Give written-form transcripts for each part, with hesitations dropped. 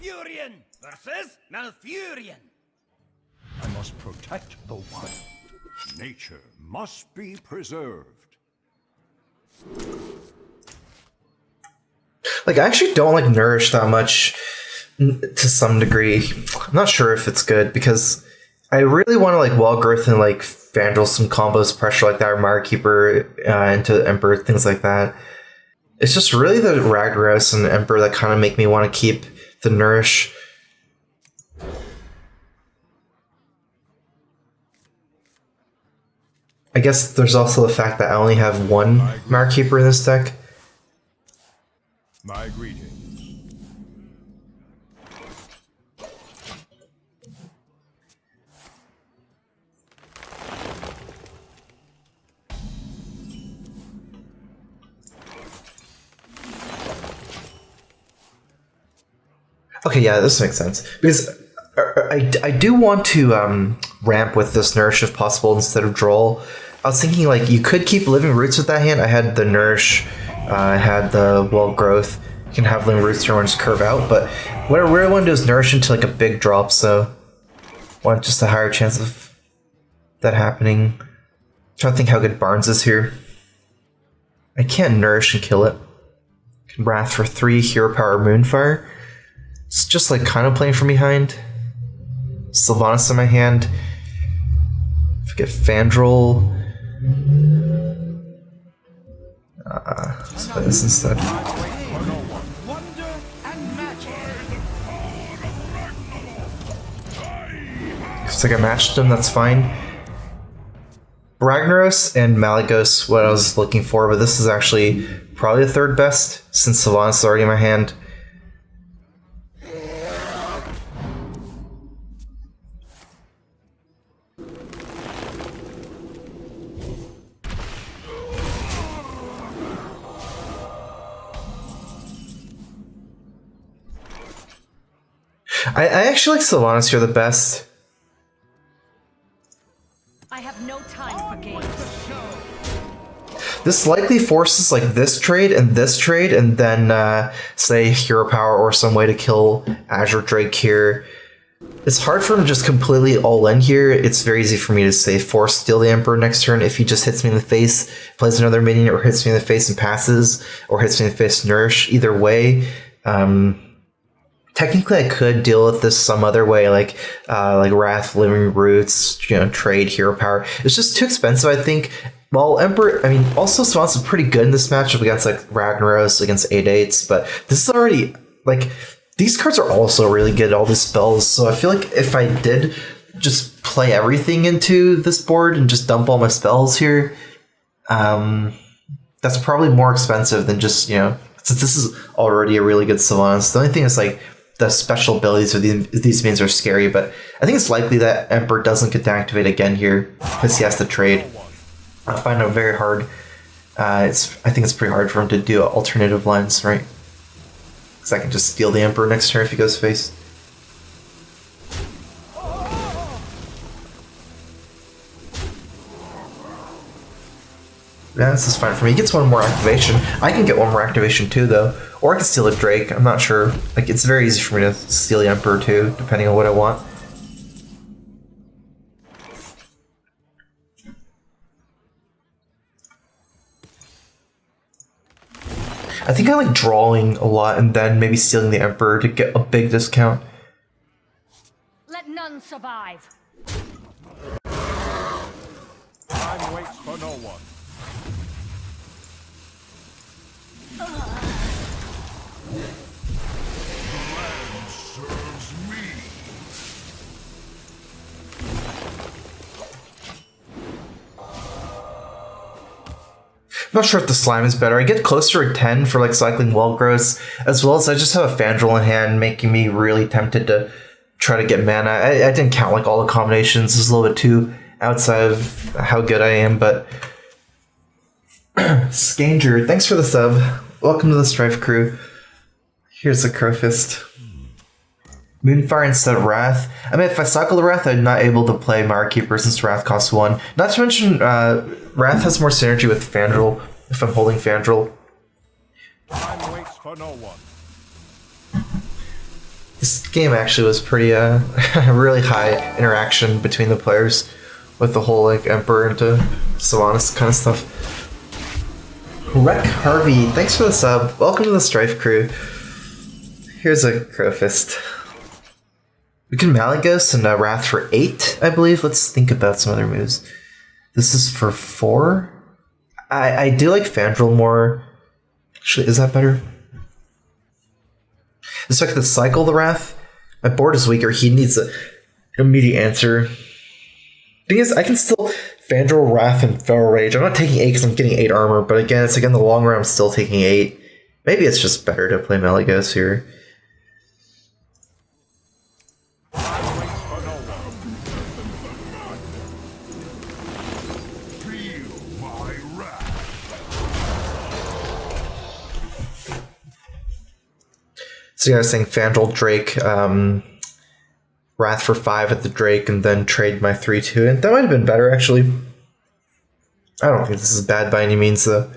Malfurion versus Malfurion. I must protect the wild. Nature must be preserved. Like, I actually don't like Nourish that much to some degree. I'm not sure if it's good because I really want to like Wild Growth and like Vandal some combos, pressure like that, or Mire Keeper into Emperor, things like that. It's just really the Ragnaros and Emperor that kind of make me want to keep the Nourish. I guess there's also the fact that I only have one Mire Keeper in this deck. My greetings. Okay, yeah, this makes sense. Because I do want to ramp with this Nourish if possible instead of Droll. I was thinking, like, you could keep Living Roots with that hand. I had the Nourish, I had the Wild Growth. You can have Living Roots turn and just curve out. But what I really want to do is Nourish into, like, a big drop, so I want just a higher chance of that happening. I'm trying to think how good Barnes is here. I can't Nourish and kill it. I can Wrath for 3, Hero Power, Moonfire. It's just like kind of playing from behind. Sylvanas in my hand. Forget Fandral. Let's play this instead. Looks like I matched him, that's fine. Ragnaros and Malygos, what I was looking for, but this is actually probably the third best since Sylvanas is already in my hand. I actually like Sylvanas here the best. I have no time for games. This likely forces like this trade, and then say Hero Power or some way to kill Azure Drake here. It's hard for him to just completely all in here. It's very easy for me to say force Steal the Emperor next turn if he just hits me in the face, plays another minion, or hits me in the face and passes, or hits me in the face Nourish. Either way, technically I could deal with this some other way, like Wrath, Living Roots, trade Hero Power. It's just too expensive, I think. Well, Emperor, I mean, also Sylvanas is pretty good in this matchup against like Ragnaros, against 8/8s, but this is already like these cards are also really good, all these spells. So I feel like if I did just play everything into this board and just dump all my spells here, that's probably more expensive than just, since this is already a really good Sylvanas. The only thing is like the special abilities of these minions are scary, but I think it's likely that Emperor doesn't get to activate again here because he has to trade. I find it very hard. I think it's pretty hard for him to do alternative lines, right? Because I can just steal the Emperor next turn if he goes face. Yeah, this is fine for me. He gets one more activation. I can get one more activation too, though. Or I can steal a Drake. I'm not sure. Like, it's very easy for me to steal the Emperor too, depending on what I want. I think I like drawing a lot and then maybe stealing the Emperor to get a big discount. Let none survive. Time waits for no one. I'm not sure if the slime is better. I get closer to 10 for like cycling Wild Growths, as well as I just have a Fandral in hand, making me really tempted to try to get mana. I didn't count like all the combinations. It's a little bit too outside of how good I am, but Scanger, thanks for the sub. Welcome to the StrifeCro. Here's the Crowfist. Moonfire instead of Wrath. I mean, if I cycle the Wrath, I'm not able to play Mire Keeper since Wrath costs 1. Not to mention, Wrath has more synergy with Fandral if I'm holding Fandral. Time waits for no one. Game actually was pretty really high interaction between the players with the whole like Emperor into Sylvanas kind of stuff. Wreck Harvey, thanks for the sub. Welcome to the Strife crew. Here's a Crowfist. We can Malygos and Wrath for 8, I believe. Let's think about some other moves. This is for 4. I do like Fandral more. Actually, is that better? Let's check the cycle the Wrath. My board is weaker. He needs an immediate answer. Thing is, I can still Fandral, Wrath, and Feral Rage. I'm not taking 8 because I'm getting 8 armor, but again, it's like in the long run, I'm still taking 8. Maybe it's just better to play Malygos here. So yeah, I was saying Fandral, Drake, Wrath for 5 at the Drake, and then trade my 3/2, and that might have been better, actually. I don't think this is bad by any means, though.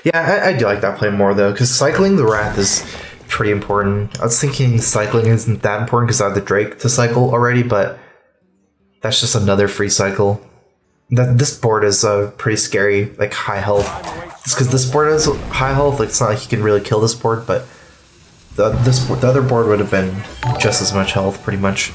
Yeah, I do like that play more, though, because cycling the Wrath is pretty important. I was thinking cycling isn't that important because I have the Drake to cycle already, but that's just another free cycle. This board is pretty scary, like high health. It's because this board has high health, like it's not like you can really kill this board, but the other board would have been just as much health, pretty much.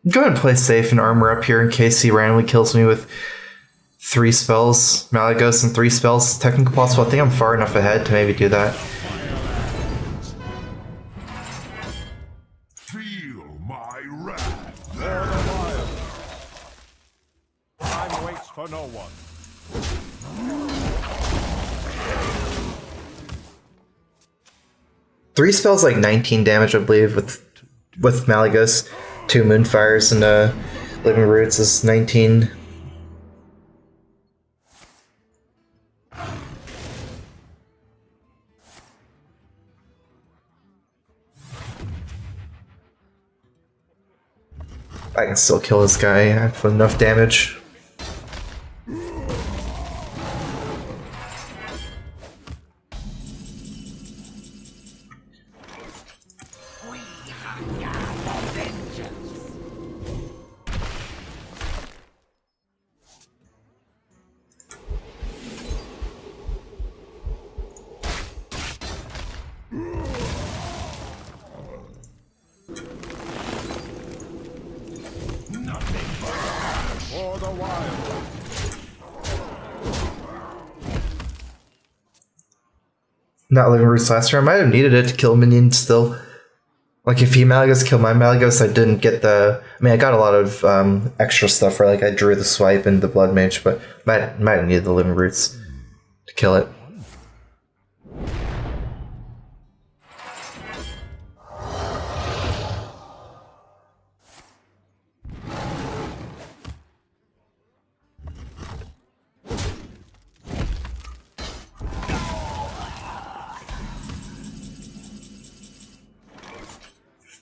Go ahead and play safe and armor up here in case he randomly kills me with 3 spells, Malygos and 3 spells. Technical possible. I think I'm far enough ahead to maybe do that. Feel my wrath. For the wild. Time waits for no one. Three spells like 19 damage, I believe, with Malygos. 2 Moonfires and Living Roots is 19. I can still kill this guy. I have enough damage. Not Living Roots last turn. I might have needed it to kill minions still. Like if he Malygos killed my Malygos, I didn't get the... I mean, I got a lot of extra stuff where like I drew the swipe and the Blood Mage, but might have needed the Living Roots to kill it.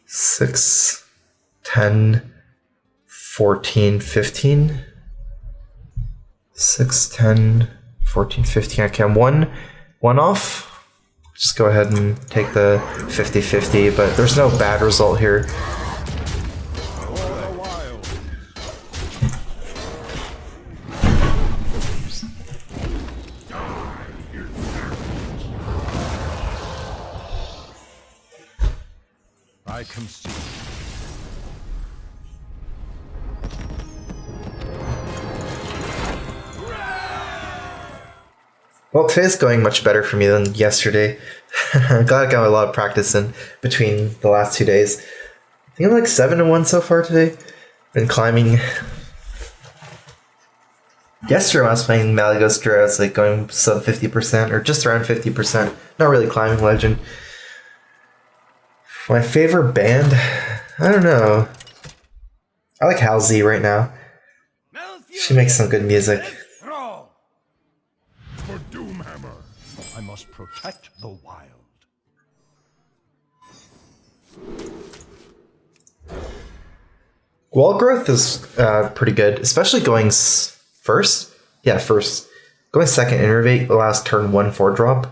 Six, 10, 14, 15. 6, 10, 14, 15. Okay, I'm one off. Just go ahead and take the 50-50, but there's no bad result here. I concede. Well, today's going much better for me than yesterday. I'm glad I got a lot of practice in between the last 2 days. I think I'm like 7-1 so far today. Been climbing. Yesterday when I was playing Malygos Druid, I was like going sub 50% or just around 50%. Not really climbing legend. My favorite band? I don't know. I like Halsey right now. She makes some good music. For Doomhammer, I must protect the wild. Wall growth is pretty good, especially going first. Yeah, first. Going second Innervate allows turn 1 4-drop.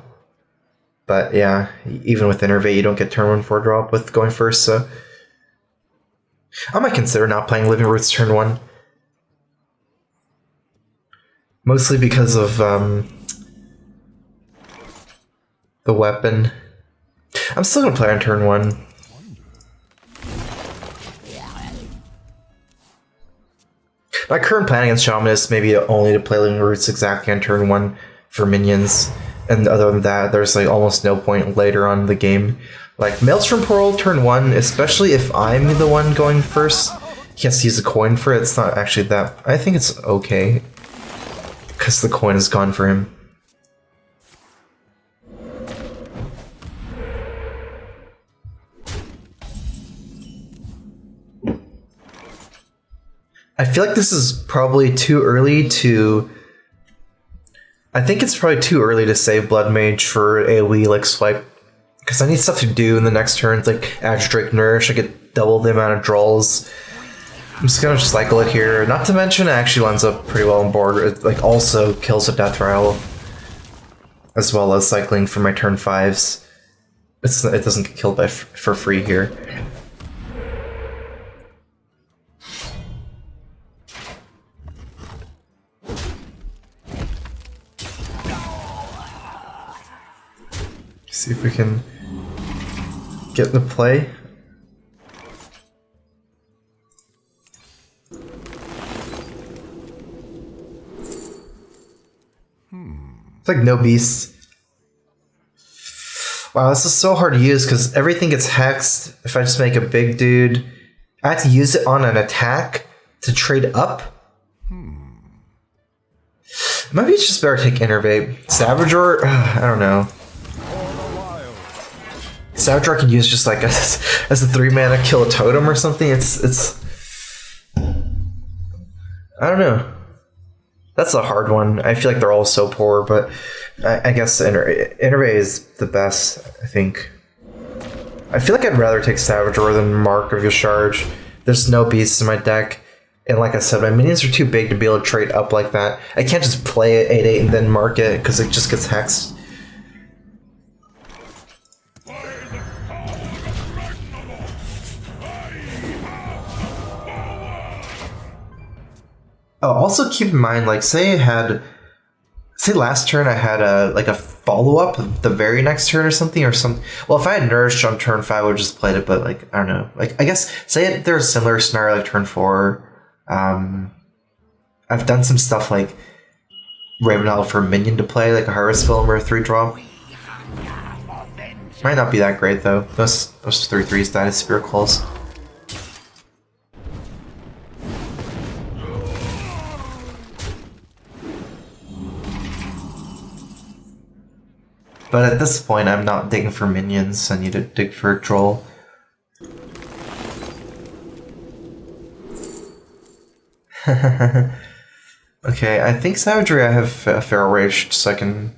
But yeah, even with Innervate, you don't get turn 1 4-drop with going first, so... I might consider not playing Living Roots turn 1. Mostly because of the weapon. I'm still gonna play on turn 1. My current plan against Shaman is maybe only to play Living Roots exactly on turn 1 for minions. And other than that, there's like almost no point later on in the game. Like Maelstrom Portal turn 1, especially if I'm the one going first, he has to use a coin for it. It's not actually that... I think it's okay. Because the coin is gone for him. I feel like this is probably too early to... I think it's probably too early to save Blood Mage for AoE like swipe. Because I need stuff to do in the next turns, like Agidrake Nourish. I get double the amount of draws. I'm just gonna cycle it here. Not to mention it actually lines up pretty well on board. It like also kills a Death Rattle. As well as cycling for my turn 5s. It doesn't get killed for free here. See if we can get the play. It's like no beasts. Wow, this is so hard to use because everything gets hexed. If I just make a big dude, I have to use it on an attack to trade up. Maybe it's just better to take Innervate. Savager? I don't know. Savager I could use just like as a 3-mana kill a totem or something. It's I don't know. That's a hard one. I feel like they're all so poor, but I guess Innervate is the best, I think. I feel like I'd rather take Savager than Mark of Yasharge. There's no beasts in my deck. And like I said, my minions are too big to be able to trade up like that. I can't just play it 8/8 and then mark it, because it just gets hexed. Oh, also keep in mind, like, say last turn I had a follow-up the very next turn or something, well, if I had Nourished on turn 5, I would have just played it, but, like, I don't know. Like, I guess, say there's a similar scenario like turn 4, I've done some stuff like Raven Owl for a minion to play, like a Harvest Film or a 3-drop. Might not be that great, though. Those 3/3s died as Spirit Calls. But at this point, I'm not digging for minions. I need to dig for a troll. Okay, I think Savagery I have Feral Rage, so I can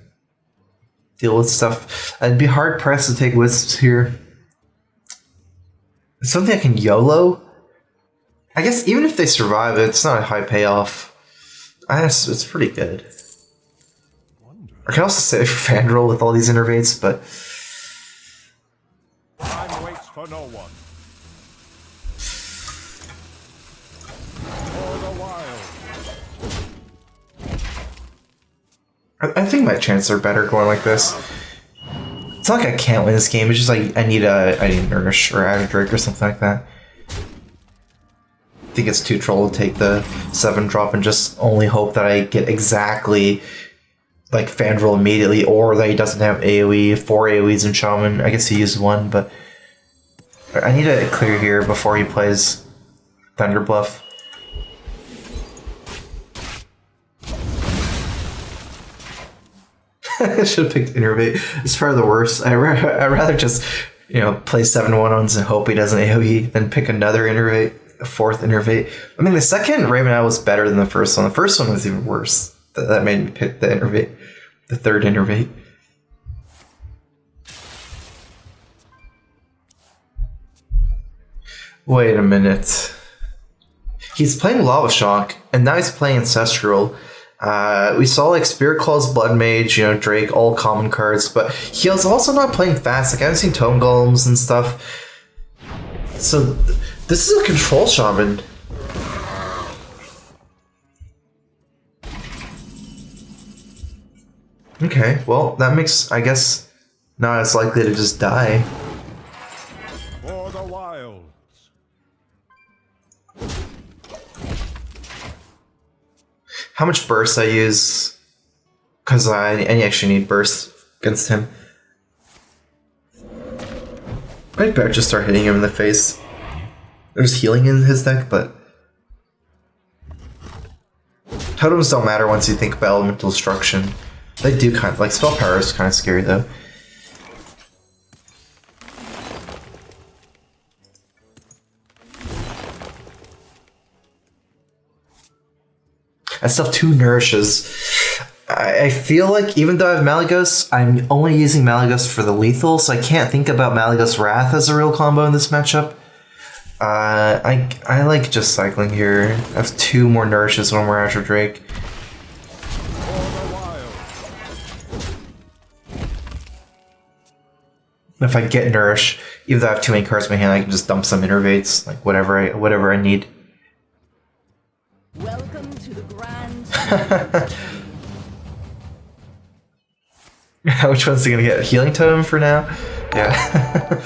deal with stuff. I'd be hard pressed to take Wisps here. It's something I can YOLO. I guess even if they survive, it's not a high payoff. I guess it's pretty good. I can also save Fandral with all these Innervates, but... Time waits for no one. For the wild. I think my chances are better going like this. It's not like I can't win this game, it's just like I need Nourish or Agidrake or something like that. I think it's too troll to take the 7-drop and just only hope that I get exactly... like Fandral immediately, or that he doesn't have AoE, 4 AoEs in Shaman. I guess he used 1, but I need to clear here before he plays Thunder Bluff. I should have picked Innervate. It's probably the worst. I'd rather just, play 7 1-ons and hope he doesn't AoE than pick another Innervate, a 4th Innervate. I mean, the second Raven Owl was better than the first one. The first one was even worse. That made me pick the Innervate, the 3rd Innervate. Wait a minute. He's playing Lava Shock, and now he's playing Ancestral. We saw like Spirit Claws, Blood Mage, Drake, all common cards, but he was also not playing fast. Like I haven't seen Tome Golems and stuff. So this is a control shaman. Okay, well that makes, I guess, not as likely to just die. For the wilds. How much burst I use? Because I actually need burst against him. I'd better just start hitting him in the face. There's healing in his deck, but totems don't matter once you think about elemental destruction. They do kind of, like, spell power is kind of scary though. I still have 2 nourishes. I feel like even though I have Malygos, I'm only using Malygos for the lethal, so I can't think about Malygos Wrath as a real combo in this matchup. I like just cycling here. I have 2 more nourishes, 1 more Azure Drake. If I get Nourish, even though I have too many cards in my hand, I can just dump some Innervates, like whatever I need. Welcome to the grand. Which one's he gonna get? Healing Totem for now? Yeah.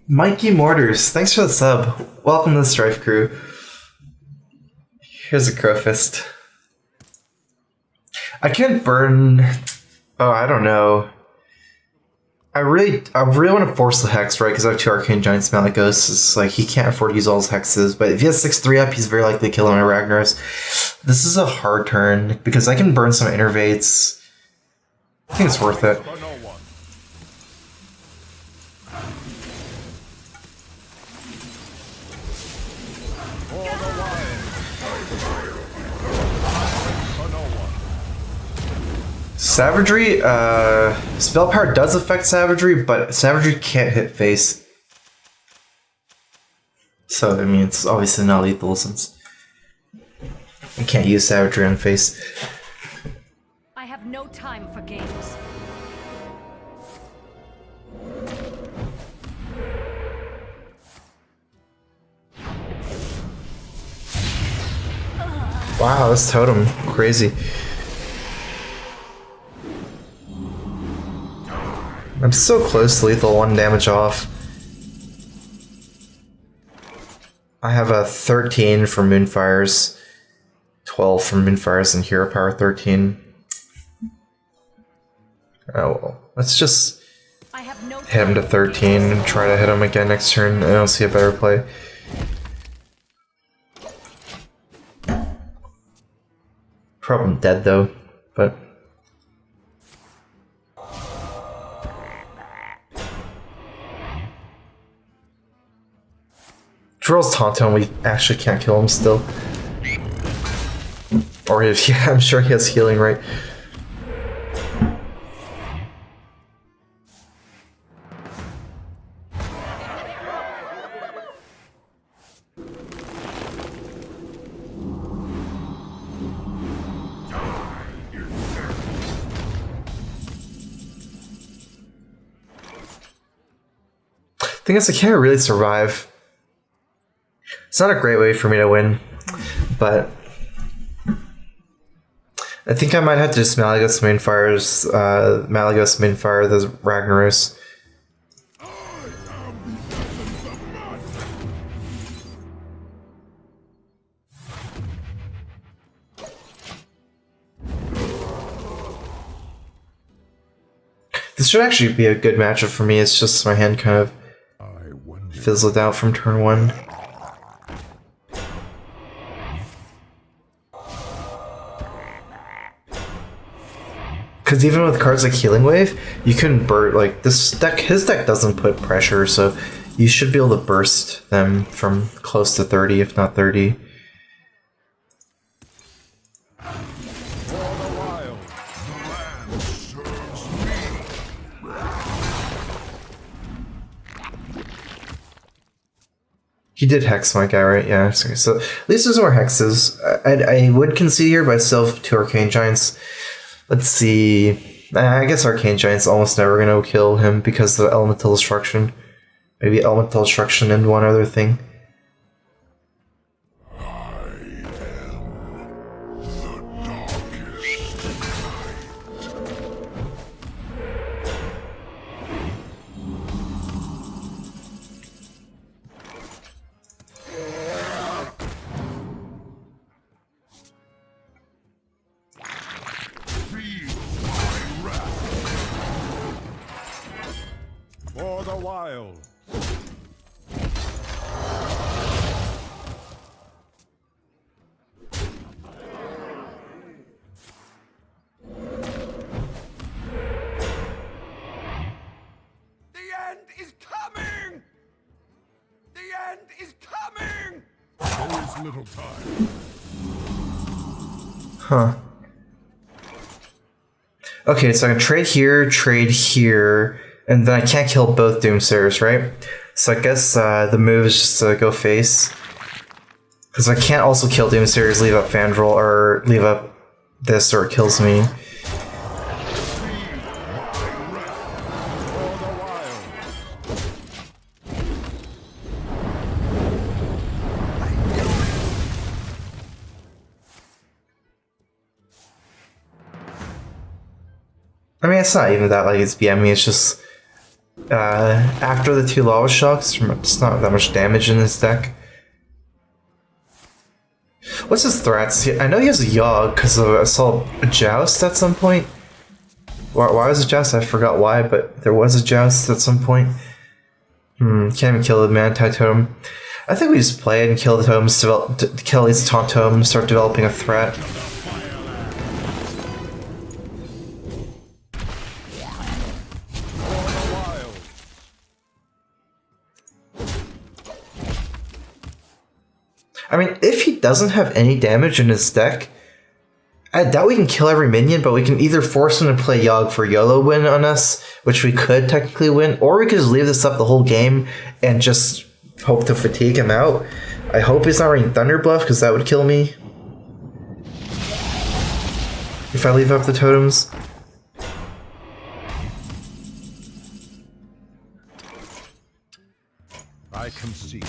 Mikey Mortars, thanks for the sub. Welcome to the StrifeCro. Here's a Crowfist. I can't burn. Oh, I don't know. I really want to force the Hex, right? Because I have 2 Arcane Giants Malygos. It's like he can't afford to use all his Hexes, but if he has 6/3 up, he's very likely to kill him in Ragnaros. This is a hard turn because I can burn some Innervates. I think it's worth it. Savagery, spell power does affect Savagery, but Savagery can't hit face. So, I mean, it's obviously not lethal since I can't use Savagery on face. I have no time for games. Wow, this totem, crazy. I'm so close to lethal, 1 damage off. I have a 13 for Moonfires, 12 from Moonfires, and Hero Power 13. Oh well, let's just hit him to 13 and try to hit him again next turn. I don't see a better play. Probably dead though, but... Drill's Tauntaun, we actually can't kill him still. Or if, yeah, I'm sure he has healing, right? Thing is, I can't really survive. It's not a great way for me to win, but I think I might have to just Malygos Mainfire the Ragnaros. This should actually be a good matchup for me. It's just my hand kind of fizzled out from turn 1. Because even with cards like Healing Wave, you can burst, like, this deck, his deck doesn't put pressure, so you should be able to burst them from close to 30, if not 30. He did hex my guy, right? Yeah. So at least there's more hexes. I would concede here, but I still have 2 Arcane Giants. Let's see. I guess Arcane Giant's almost never going to kill him because of Elemental Destruction. Maybe Elemental Destruction and one other thing. For the wild. The end is coming! The end is coming! There is little time. Huh. Okay, so I can trade here, and then I can't kill both Doomsayers, right? So I guess the move is just to go face. Because I can't also kill Doomsayers, leave up Fandral, or leave up this, or it kills me. I mean, it's not even that like it's BMing, it's just after the 2 Lava Shocks, it's not that much damage in this deck. What's his threats? I know he has a Yogg because I saw a Joust at some point. Why was it Joust? I forgot why, but there was a Joust at some point. Can't even kill the Manti Totem. I think we just play it and kill the totems, kill these taunt totems, start developing a threat. I mean, if he doesn't have any damage in his deck, I doubt we can kill every minion, but we can either force him to play Yogg for YOLO win on us, which we could technically win, or we could just leave this up the whole game and just hope to fatigue him out. I hope he's not running Thunder Bluff, because that would kill me. If I leave up the totems. I concede.